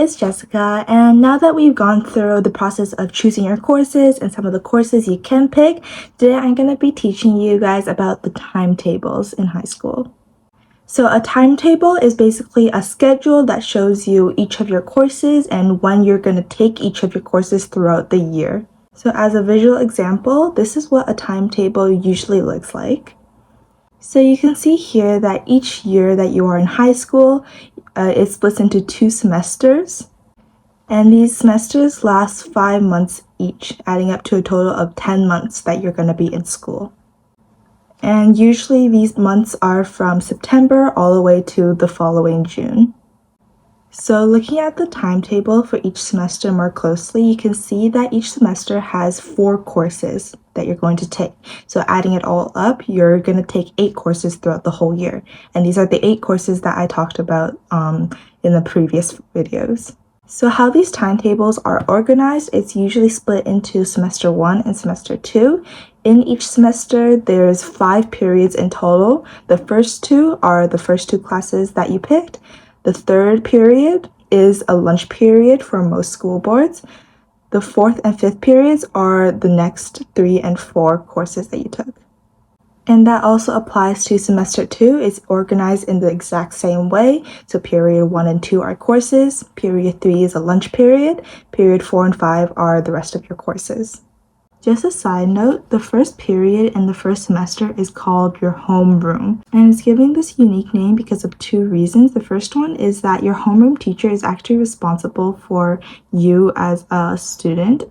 it's Jessica, and now that we've gone through the process of choosing your courses and some of the courses you can pick, today I'm going to be teaching you guys about the timetables in high school. So a timetable is basically a schedule that shows you each of your courses and when you're going to take each of your courses throughout the year. So as a visual example, this is what a timetable usually looks like. So you can see here that each year that you are in high school, it splits into 2 semesters. And these semesters last 5 months each, adding up to a total of 10 months that you're going to be in school. And usually these months are from September all the way to the following June. So looking at the timetable for each semester more closely, you can see that each semester has 4 courses that you're going to take. So adding it all up, you're going to take 8 courses throughout the whole year. And these are the 8 courses that I talked about in the previous videos. So how these timetables are organized, it's usually split into semester 1 and semester 2. In each semester, there's 5 periods in total. The first 2 are the first 2 classes that you picked. The third period is a lunch period for most school boards. The 4th and 5th periods are the next 3 and 4 courses that you took. And that also applies to semester 2. It's organized in the exact same way. So period 1 and 2 are courses. Period 3 is a lunch period. Period 4 and 5 are the rest of your courses. Just a side note, the first period in the first semester is called your homeroom, and it's given this unique name because of 2 reasons. The first one is that your homeroom teacher is actually responsible for you as a student,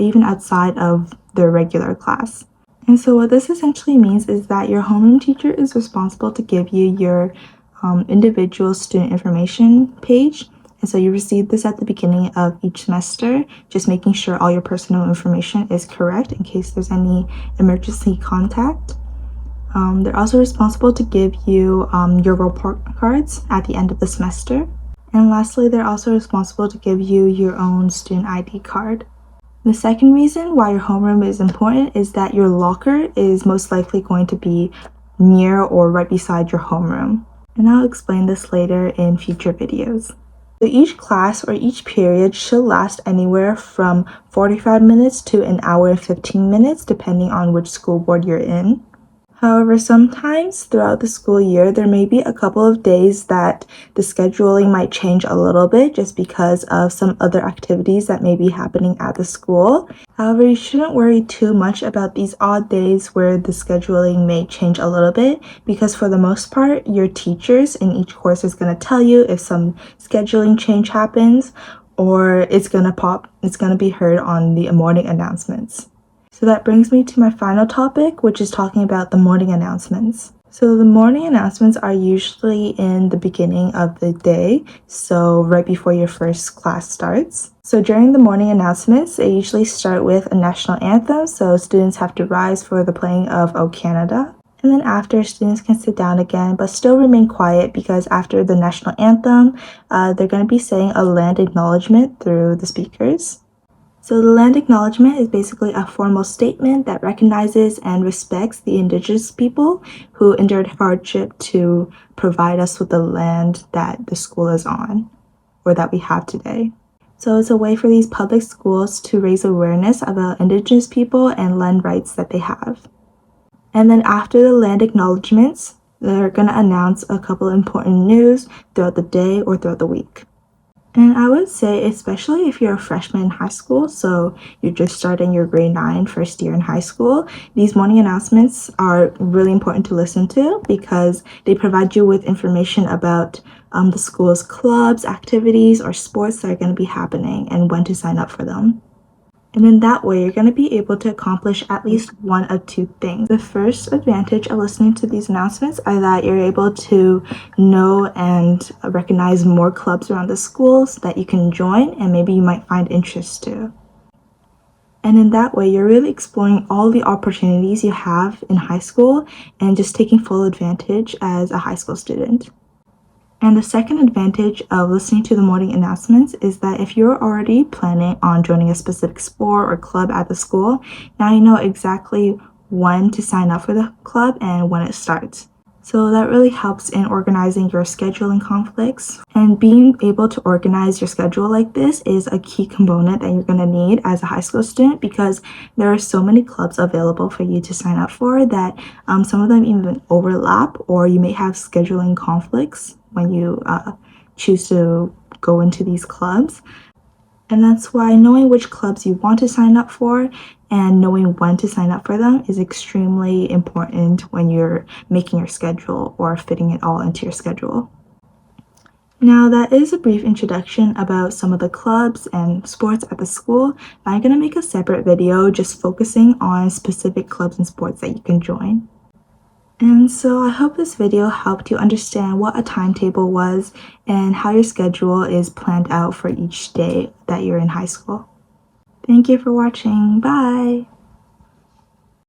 even outside of their regular class. And so what this essentially means is that your homeroom teacher is responsible to give you your individual student information page. And so you receive this at the beginning of each semester, just making sure all your personal information is correct in case there's any emergency contact. They're also responsible to give you your report cards at the end of the semester. And lastly, they're also responsible to give you your own student ID card. The second reason why your homeroom is important is that your locker is most likely going to be near or right beside your homeroom. And I'll explain this later in future videos. So each class or each period should last anywhere from 45 minutes to an hour and 15 minutes, depending on which school board you're in. However, sometimes throughout the school year, there may be a couple of days that the scheduling might change a little bit just because of some other activities that may be happening at the school. However, you shouldn't worry too much about these odd days where the scheduling may change a little bit, because for the most part, your teachers in each course is going to tell you if some scheduling change happens, or it's going to be heard on the morning announcements. So that brings me to my final topic, which is talking about the morning announcements. So the morning announcements are usually in the beginning of the day, so right before your first class starts. So during the morning announcements, they usually start with a national anthem, so students have to rise for the playing of O Canada. And then after, students can sit down again, but still remain quiet, because after the national anthem, they're going to be saying a land acknowledgement through the speakers. So the land acknowledgement is basically a formal statement that recognizes and respects the indigenous people who endured hardship to provide us with the land that the school is on, or that we have today. So it's a way for these public schools to raise awareness about indigenous people and land rights that they have. And then after the land acknowledgements, they're going to announce a couple important news throughout the day or throughout the week. And I would say, especially if you're a freshman in high school, so you're just starting your grade 9 first year in high school, these morning announcements are really important to listen to because they provide you with information about the school's clubs, activities, or sports that are going to be happening and when to sign up for them. And in that way, you're going to be able to accomplish at least one of 2 things. The first advantage of listening to these announcements are that you're able to know and recognize more clubs around the schools that you can join, and maybe you might find interest to. And in that way, you're really exploring all the opportunities you have in high school and just taking full advantage as a high school student. And the second advantage of listening to the morning announcements is that if you're already planning on joining a specific sport or club at the school, now you know exactly when to sign up for the club and when it starts. So that really helps in organizing your schedule and conflicts. And being able to organize your schedule like this is a key component that you're going to need as a high school student, because there are so many clubs available for you to sign up for that some of them even overlap, or you may have scheduling conflicts when you choose to go into these clubs. And that's why knowing which clubs you want to sign up for and knowing when to sign up for them is extremely important when you're making your schedule or fitting it all into your schedule. Now, that is a brief introduction about some of the clubs and sports at the school. I'm going to make a separate video just focusing on specific clubs and sports that you can join. And so I hope this video helped you understand what a timetable was and how your schedule is planned out for each day that you're in high school. Thank you for watching. Bye!